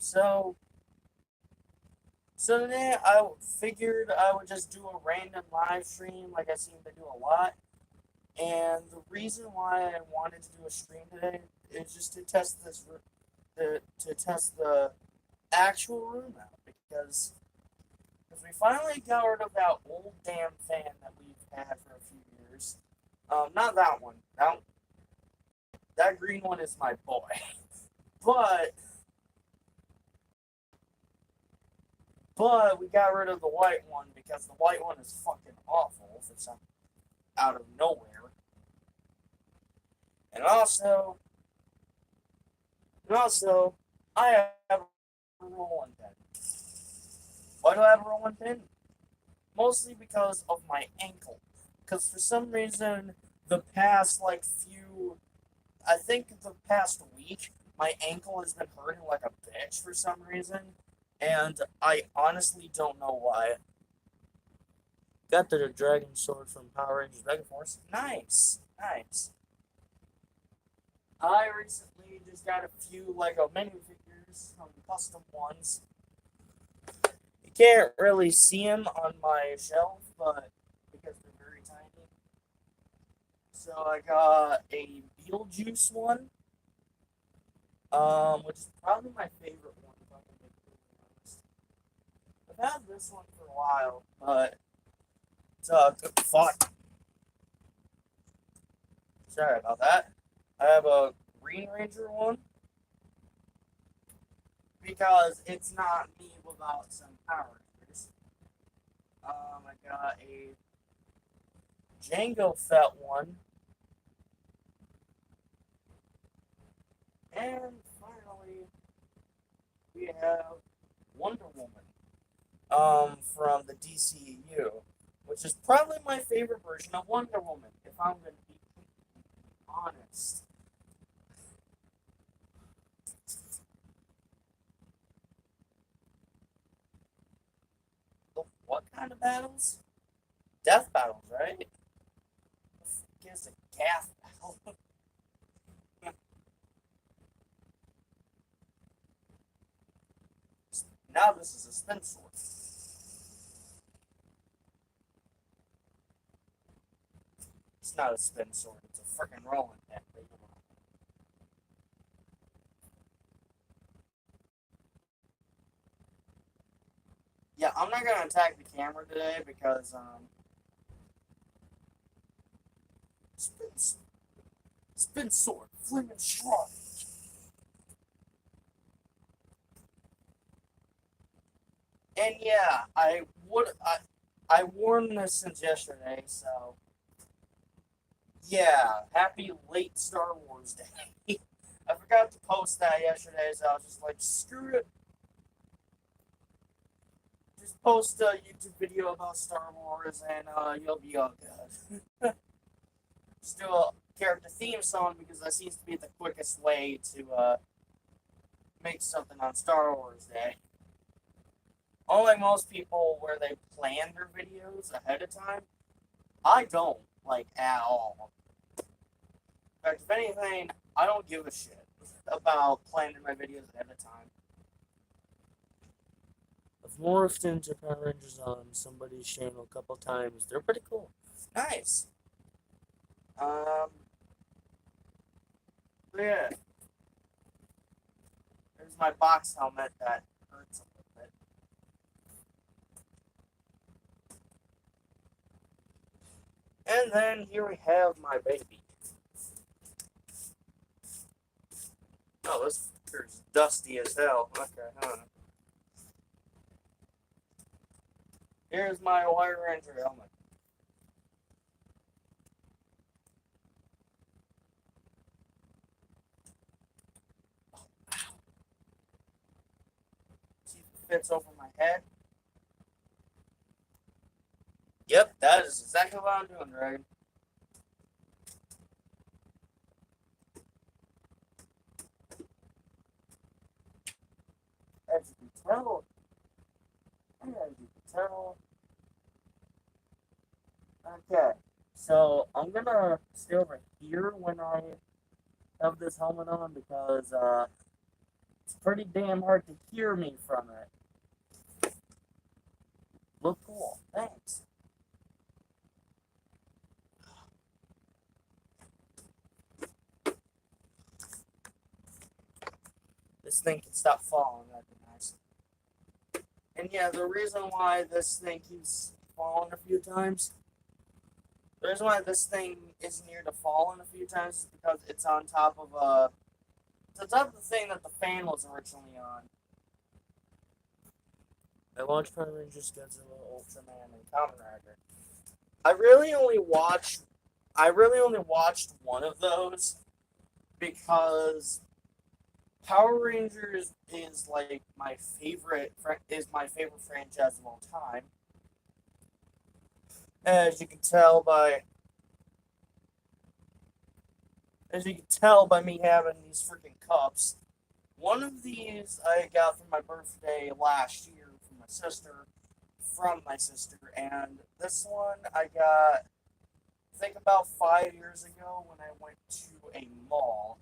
So, so today I figured I would just do a random live stream like I seem to do a lot. And the reason why I wanted to do a stream today is just to test to test the actual room out because we finally got rid of that old damn fan that we've had for a few years. Not that one. That green one is my boy. But we got rid of the white one because the white one is fucking awful for some out of nowhere. And also, I have a rolling pin. Why do I have a rolling pin? Mostly because of my ankle. Because for some reason, the past I think the past week, my ankle has been hurting like a bitch for some reason. And I honestly don't know why. Got the dragon sword from Power Rangers Mega Force. Nice, nice. I recently just got a few Lego minifigures, some custom ones. You can't really see them on my shelf, but because they're very tiny. So I got a Beetlejuice one, which is probably my favorite one, if I'm gonna be completely honest. I've had this one for a while, but good fuck. Sorry about that. I have a Green Ranger one because it's not me without some Power Rangers. I got a Django Fett one, and finally we have Wonder Woman, from the DCEU, which is probably my favorite version of Wonder Woman, if I'm gonna be honest. What kind of battles? Death battles, right? The fuck is a calf battle? Now this is a spin sword. It's not a spin sword, it's a freaking rolling pin. Yeah, I'm not gonna attack the camera today because spin spin sword, flaming strong. And yeah, I worn this since yesterday, so yeah, happy late Star Wars Day. I forgot to post that yesterday, so I was just like, screw it. Just post a YouTube video about Star Wars and you'll be all good. Just do a character theme song because that seems to be the quickest way to make something on Star Wars Day. Unlike most people where they plan their videos ahead of time, I don't, like, at all. In fact, if anything, I don't give a shit about planning my videos ahead of time. I've morphed into Power Rangers on somebody's channel a couple times. They're pretty cool. Nice. Um, but yeah, there's my box helmet that hurts a little bit. And then here we have my baby. Oh, this is dusty as hell. Okay, huh. Here's my White Ranger helmet. See if it fits over my head. Yep, that is exactly what I'm doing, Dragon. As you can tell, Okay, so I'm gonna stay over here when I have this helmet on because pretty damn hard to hear me from it. Look cool. Thanks. This thing can stop falling. That'd be nice. And yeah, the reason why this thing keeps falling a few times, the reason why this thing is near to falling a few times is because it's on top of it's on top of the thing that the fan was originally on. I watched Power Rangers, Godzilla, Ultraman, and Kamen Rider. I really only watched one of those because Power Rangers is like my favorite franchise of all time. As you can tell by me having these freaking cups. One of these I got for my birthday last year from my sister, and this one I got I think about 5 years ago when I went to a mall.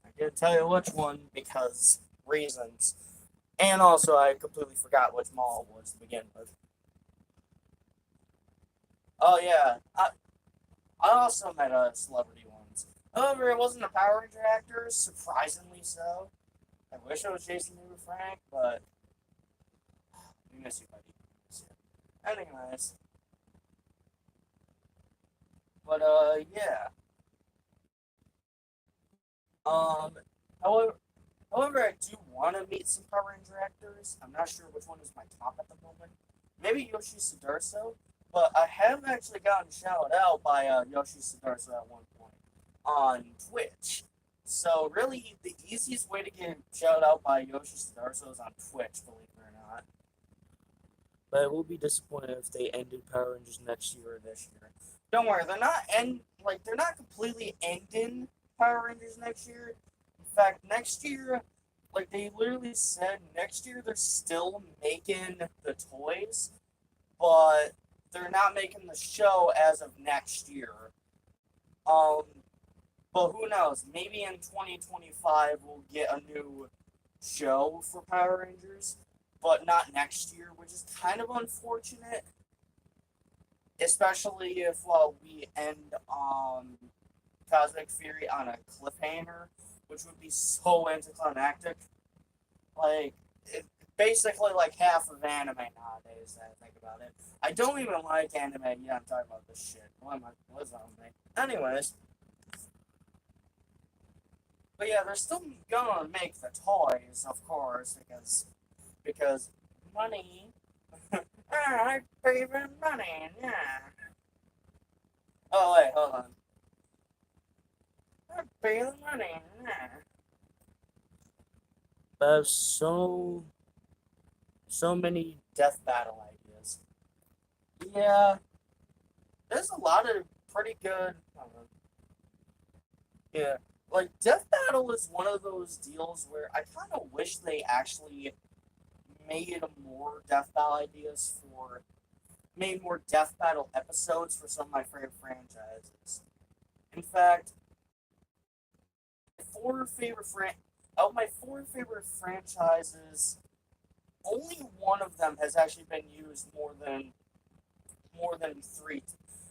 I can't tell you which one because reasons. And also I completely forgot which mall it was to begin with. Oh yeah. I also met a celebrity once. However, it wasn't a Power Ranger actor, surprisingly so. I wish it was Jason Newman Frank, but we miss you, buddy. Miss you. Anyways. But yeah. Um however I do want to meet some Power Ranger actors. I'm not sure which one is my top at the moment. Maybe Yoshi Sudarso, but I have actually gotten shouted out by Yoshi Sudarso at one point on Twitch. So really, the easiest way to get shouted out by Yoshi Sudarso is on Twitch, believe it or not. But I will be disappointed if they ended Power Rangers next year or this year. Don't worry, they're not completely ending Power Rangers next year. In fact, next year, like they literally said, next year they're still making the toys, but they're not making the show as of next year. Um, but who knows? Maybe in 2025 we'll get a new show for Power Rangers, but not next year, which is kind of unfortunate. Especially if we end Cosmic Fury on a cliffhanger, which would be so anticlimactic. Like, it, basically like half of anime nowadays, I think about it. I don't even like anime, yeah, I'm talking about this shit. What's wrong with me? Anyways. But yeah, they're still gonna make the toys, of course, because money. I favorite money, yeah. Oh wait, hold on. I pay the money, yeah. But I have so many death battle ideas. Yeah, there's a lot of pretty good. Yeah, like Death Battle is one of those deals where I kind of wish they actually made more Death Battle ideas made more Death Battle episodes for some of my favorite franchises. In fact, four favorite fran- of my four favorite franchises, only one of them has actually been used more than three.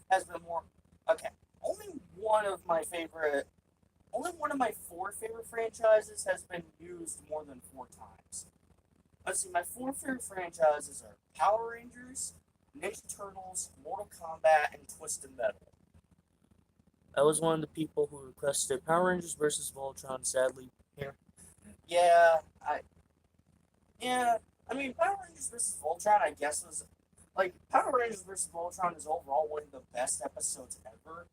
Has been more okay. Only one of my favorite Only one of my four favorite franchises has been used more than 4 times. Let's see, my four favorite franchises are Power Rangers, Ninja Turtles, Mortal Kombat, and Twisted Metal. I was one of the people who requested Power Rangers versus Voltron, sadly, here. Yeah, yeah, I mean, Power Rangers versus Voltron, I guess, was like Power Rangers versus Voltron is overall one of the best episodes ever.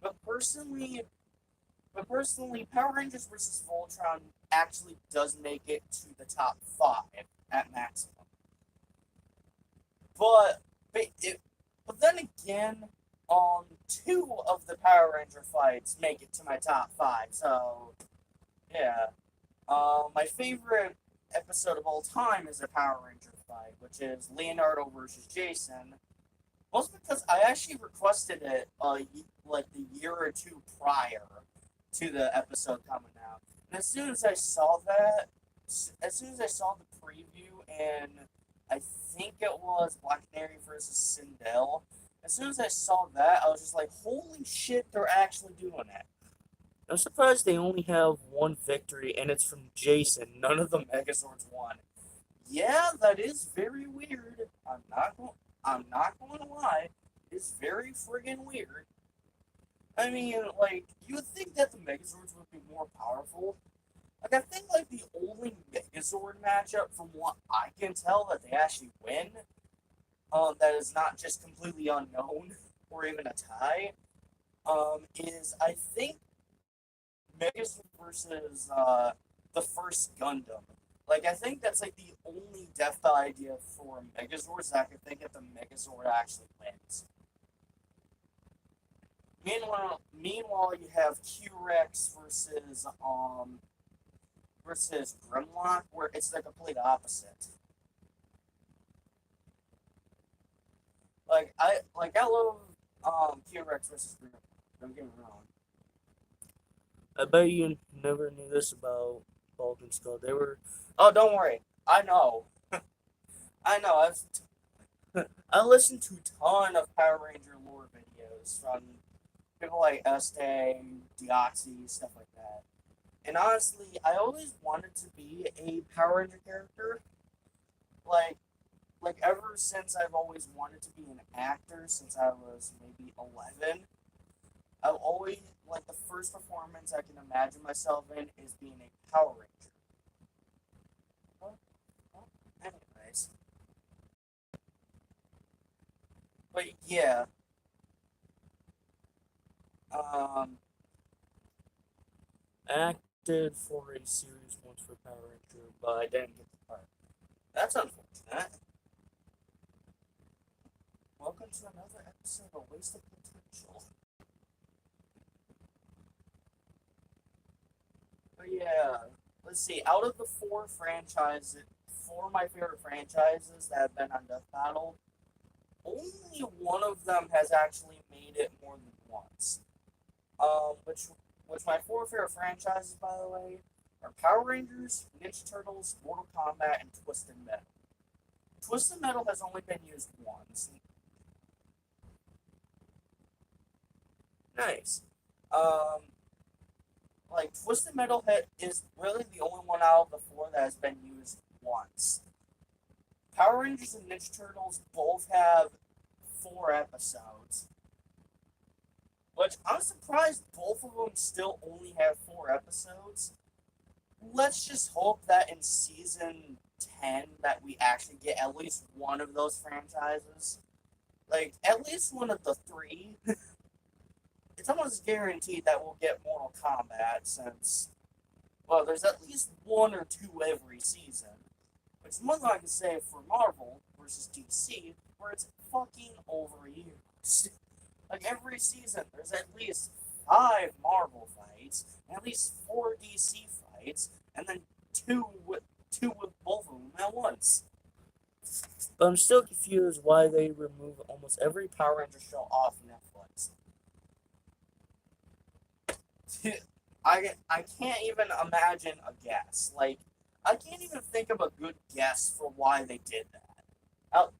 But personally, Power Rangers versus Voltron actually does make it to the top 5 at maximum. But but then again, 2 of the Power Ranger fights make it to my top 5. So yeah, my favorite episode of all time is a Power Ranger fight, which is Leonardo versus Jason. Mostly because I actually requested it like the year or two prior to the episode coming out. And as soon as I saw that, as soon as I saw the preview, and I think it was Black Canary versus Sindel, as soon as I saw that, I was just like, holy shit, they're actually doing that. I'm surprised they only have one victory, and it's from Jason. None of the Megazords won. Yeah, that is very weird. I'm not going to lie. It's very friggin' weird. I mean, like, you would think that the Megazords would be more powerful. Like, I think, like, the only Megazord matchup, from what I can tell, that they actually win, that is not just completely unknown, or even a tie, is, I think, Megazord versus, the first Gundam. Like, I think that's, like, the only depth idea for Megazords that I can think if the Megazord actually wins. Meanwhile, you have Q-Rex versus Grimlock, where it's the complete opposite. I love Q-Rex versus Grimlock. Don't get me wrong. I bet you never knew this about Baldwin Skull. They were. Oh, don't worry. I know. I know. I listened to a ton of Power Ranger lore videos from people like Estee, Deoxy, stuff like that. And honestly, I always wanted to be a Power Ranger character. Like, ever since I've always wanted to be an actor since I was maybe 11. I've always, like, the first performance I can imagine myself in is being a Power Ranger. Well, anyways. But yeah, um, acted for a series once for Power Ranger, but I didn't get the part. That's unfortunate. Welcome to another episode of Wasted Potential. But yeah, let's see. Out of the four of my favorite franchises that have been on Death Battle, only one of them has actually made it more than once. Which my four favorite franchises, by the way, are Power Rangers, Ninja Turtles, Mortal Kombat, and Twisted Metal. Twisted Metal has only been used once. Nice. Um, like Twisted Metal is really the only one out of the four that has been used once. Power Rangers and Ninja Turtles both have 4 episodes, which I'm surprised both of them still only have 4 episodes. Let's just hope that in season 10 that we actually get at least one of those franchises. Like, at least one of the three. It's almost guaranteed that we'll get Mortal Kombat since, well, there's at least one or two every season. Which is more than I can say for Marvel versus DC, where it's fucking overused. Like, every season, there's at least 5 Marvel fights, and at least 4 DC fights, and then two with both of them at once. But I'm still confused why they remove almost every Power Ranger show off Netflix. I can't even imagine a guess. Like, I can't even think of a good guess for why they did that.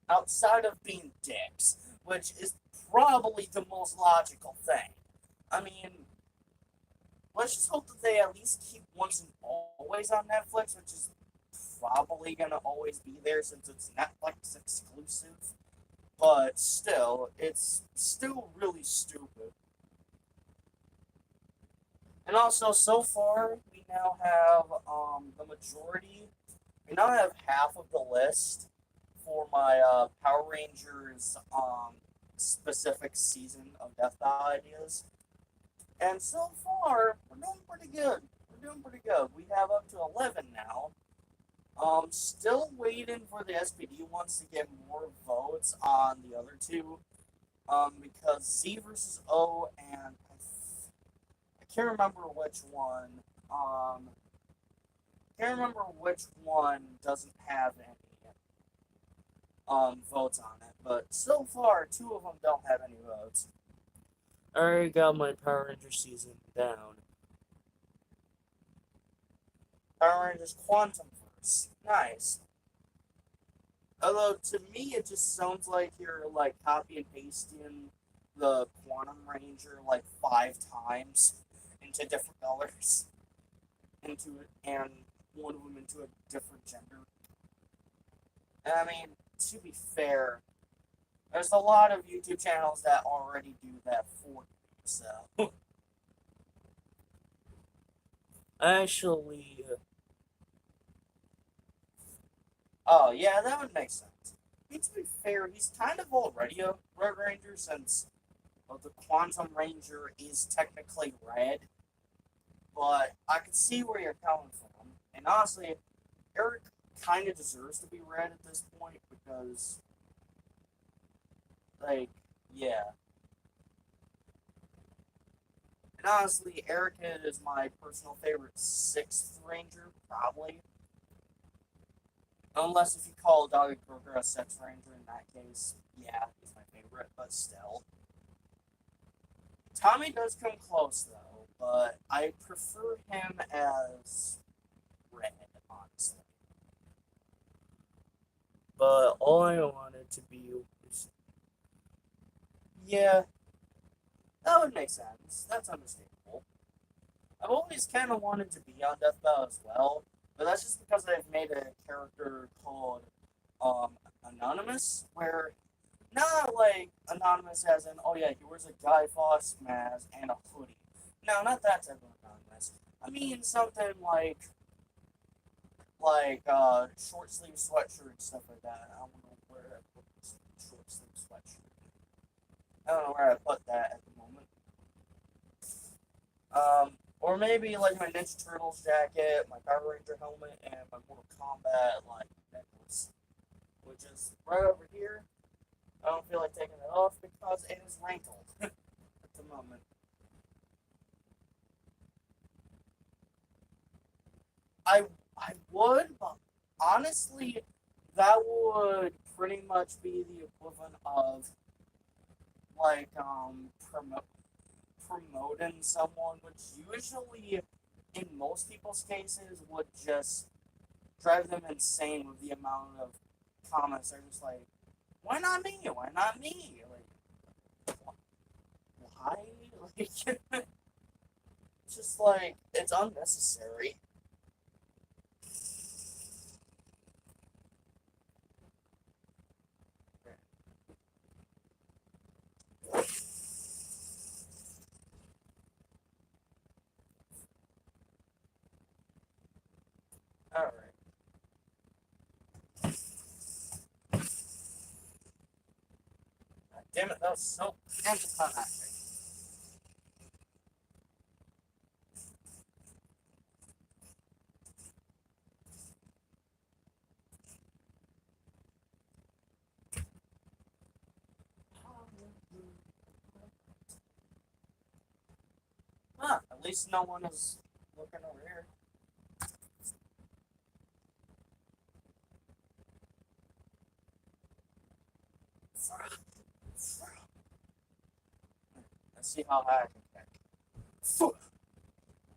Outside of being dicks, which is probably the most logical thing. I mean, let's just hope that they at least keep Once and Always on Netflix, which is probably gonna always be there since it's Netflix exclusive. But still, it's still really stupid. And also, so far, we now have the majority. We now have half of the list for my Power Rangers specific season of Death Battle ideas. And so far, we're doing pretty good. We're doing pretty good. We have up to 11 now. Still waiting for the SPD ones to get more votes on the other two. Because Z versus O and I can't remember which one. Can't remember which one doesn't have any votes on it. But so far, 2 of them don't have any votes. I already got my Power Ranger season down. Power Rangers Quantum Nice. Although to me, it just sounds like you're like copy and pasting the Quantum Ranger like 5 times into different colors, into it, and one of them into a different gender. And I mean, to be fair, there's a lot of YouTube channels that already do that for you. So actually, oh yeah, that would make sense. I mean, to be fair, he's kind of already a Red Ranger since the Quantum Ranger is technically red, but I can see where you're coming from. And honestly, Eric kind of deserves to be red at this point because, like, yeah. And honestly, Eric is my personal favorite sixth Ranger, probably. Unless if you call Doggy Burger a sixth Ranger, in that case, yeah, he's my favorite, but still. Tommy does come close, though, but I prefer him as red, honestly. But all I wanted to be was. Yeah, that would make sense. That's understandable. I've always kind of wanted to be on Deathbell as well, but that's just because I've made a character called Anonymous, where not like Anonymous as in, oh yeah, he wears a Guy Fawkes mask and a hoodie. No, not that type of Anonymous. I mean something short sleeve sweatshirt and stuff like that. I don't know where I put this short sleeve sweatshirt. I don't know where I put that at the moment. Or maybe like my Ninja Turtles jacket, my Power Ranger helmet, and my Mortal Kombat like necklace, which is right over here. I don't feel like taking it off because it is wrinkled at the moment. I I would, but honestly, that would pretty much be the equivalent of like promoting someone, which usually in most people's cases would just drive them insane with the amount of comments. They're just like, why not me? Why not me? Like, why? Like, it's just like, it's unnecessary. Alright. Damn it, that was so anticlimactic. Huh, at least no one is looking over here. Let's see how high I can catch.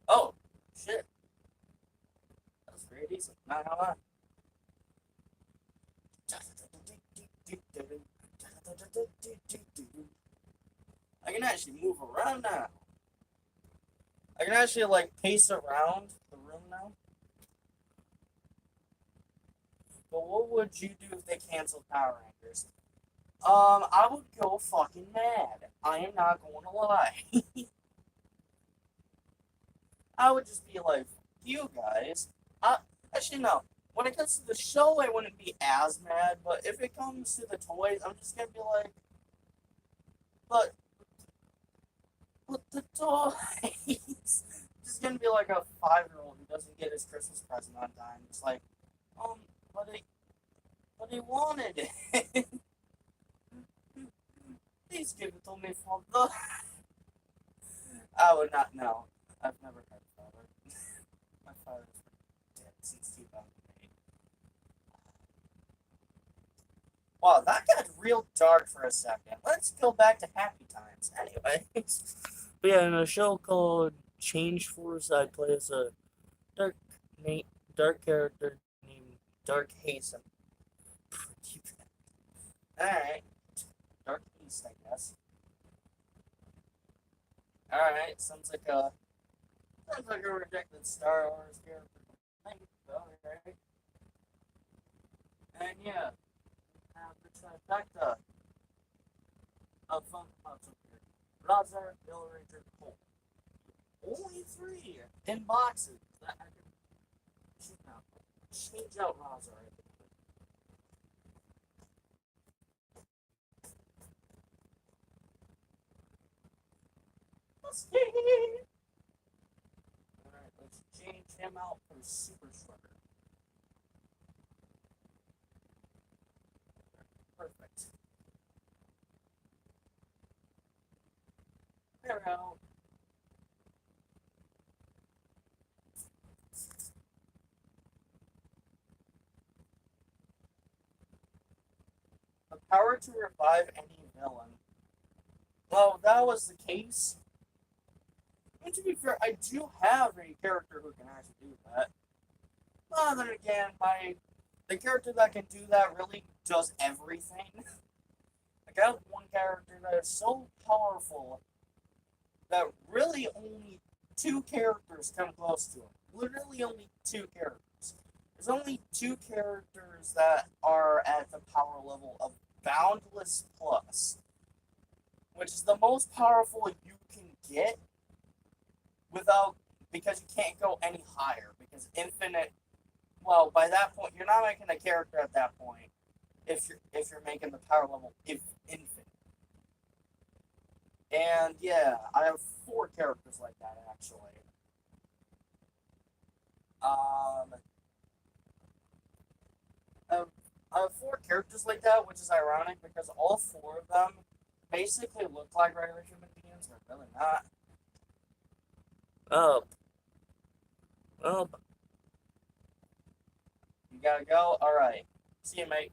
Oh, shit. That was pretty decent. Not how high. I can actually move around now. I can actually like pace around the room now. But what would you do if they canceled Power Rangers? I would go fucking mad. I am not going to lie. I would just be like, you guys. Actually, no. When it comes to the show, I wouldn't be as mad. But if it comes to the toys, I'm just gonna be like, but, but the toys. Just gonna be like a 5-year-old who doesn't get his Christmas present on time. It's like, um, but he wanted it. Please give it to me, father. I would not know. I've never had a father. My father's been dead since 2008. Wow, that got real dark for a second. Let's go back to happy times. Anyway. But yeah, in a show called Change Force, I play as a dark, dark character named Dark haze. Alright. Dark East, I guess. Alright, sounds like a rejected Star Wars character. Alright. And yeah, the trifecta of fun pops up here. Razar, Ranger, Cole. Only three in boxes. That I can change out Razar. Alright, let's change him out for Super Shredder. Perfect. There we go. The power to revive any villain. Well, that was the case. And to be fair, I do have a character who can actually do that. But then again, the character that can do that really does everything. Like I have one character that is so powerful that really only two characters come close to him. Literally only two characters. There's only two characters that are at the power level of Boundless Plus, which is the most powerful you can get without, because you can't go any higher, because infinite, well, by that point you're not making a character at that point if you're making the power level infinite. And yeah, I have four characters like that actually. um I have four characters like that, which is ironic because all four of them basically look like regular human beings, but really not. Oh, oh, you gotta go? Alright. See you, mate.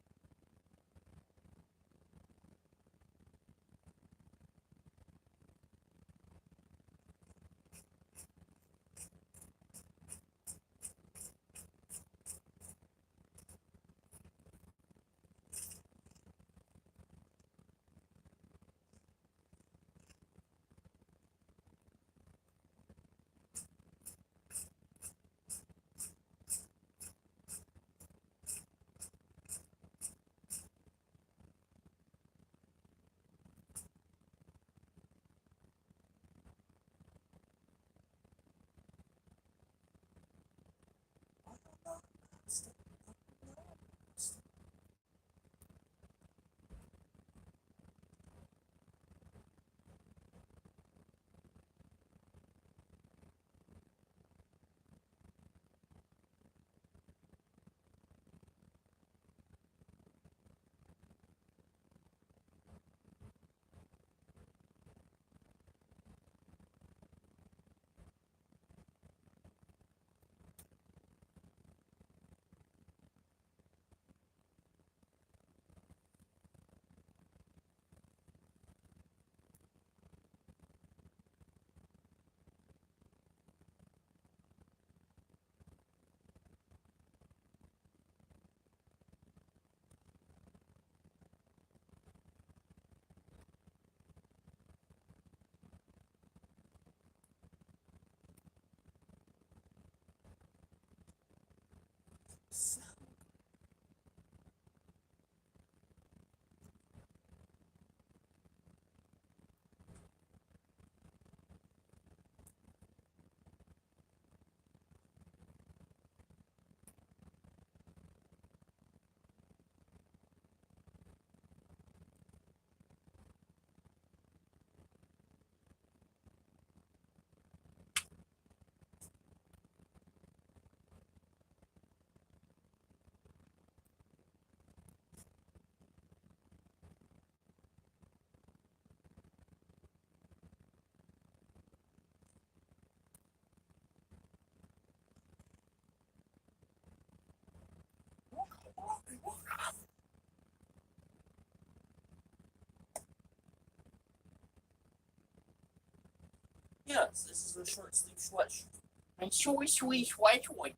Yes, this is a short sleeve sweatshirt. My short sleeve sweatshirt.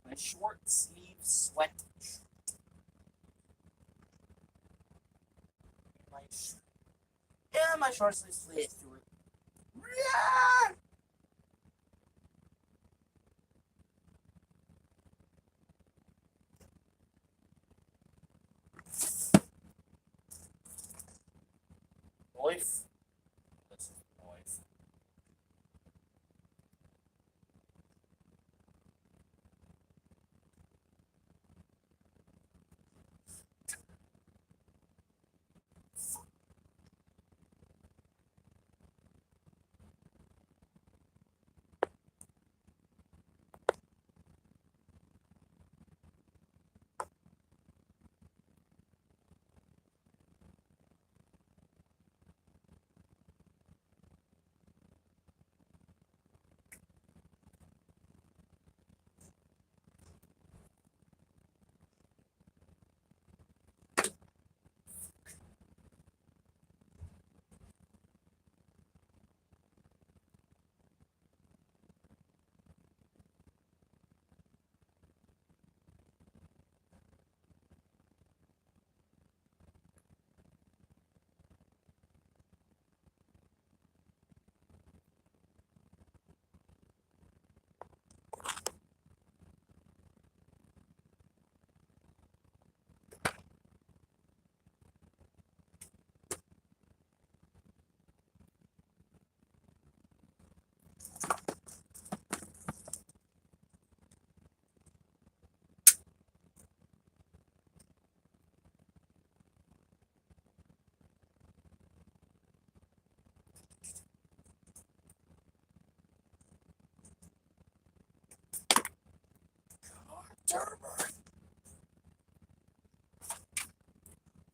My short sleeve sweat shirt. My short sleeve sweat shirt. Yeah! Life. This is life.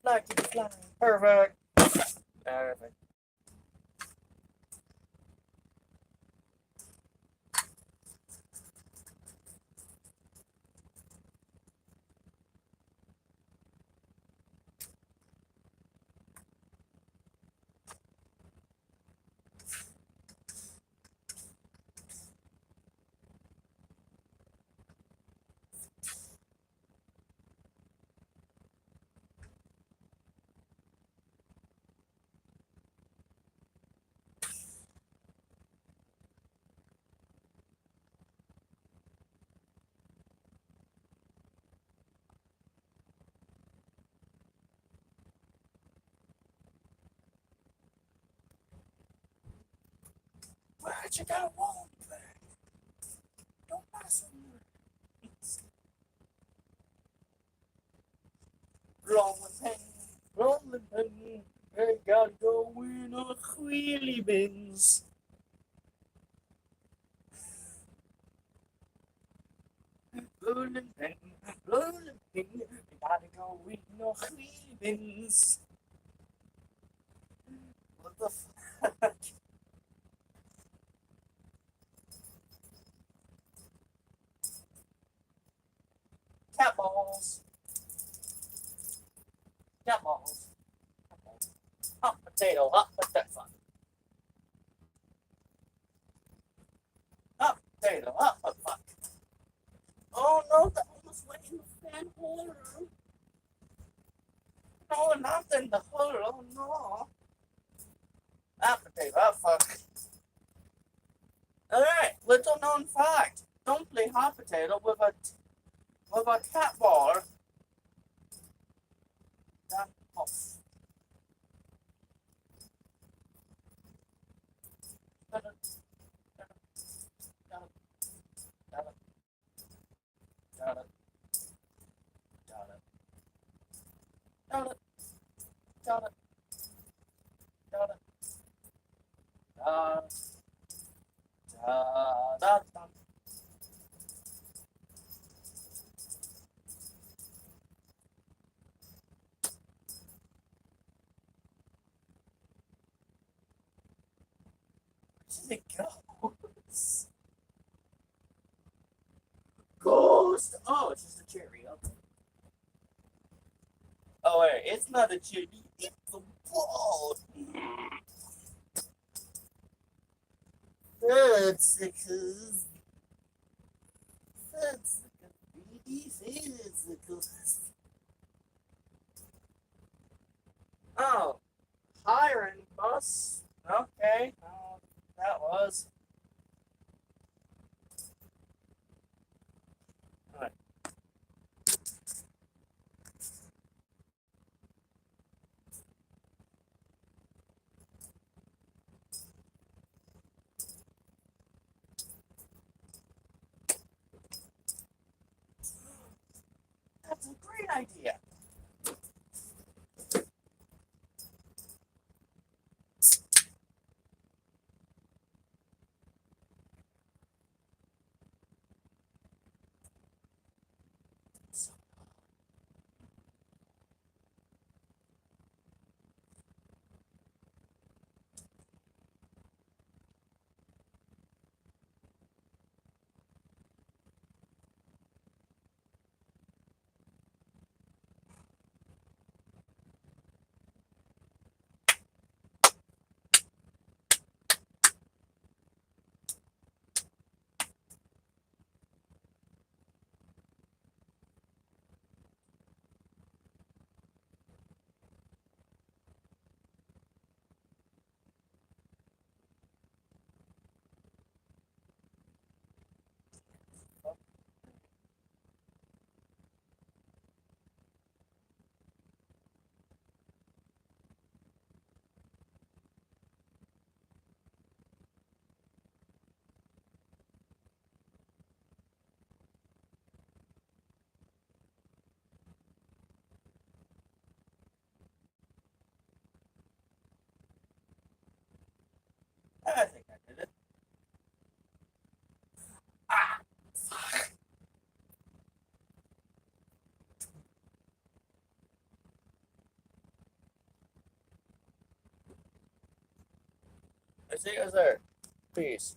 Like it flying. Perfect. Perfect. Why'd you got a wall back? Don't mess with me. Rolling pin, I gotta go in a wheelie bins. Rolling pin, I gotta go in a wheelie bins. What the fuck? Cat balls. Cat balls. Hot potato, hot potato. Hot potato, hot potato. Oh no, that almost went in the fan hole. No, not in the hole. Oh no. Hot potato, hot fuck. Alright, little known fact. Don't play hot potato with a cat ball. That off. It goes. Ghost. Oh, it's just a cherry. Okay. Oh wait, it's not a cherry. It's a ball. That's because This is the coolest. Oh, hiring bus. Okay. That was. Alright. That's a great idea. I think I did it. Ah, fuck. I see you guys there. Peace.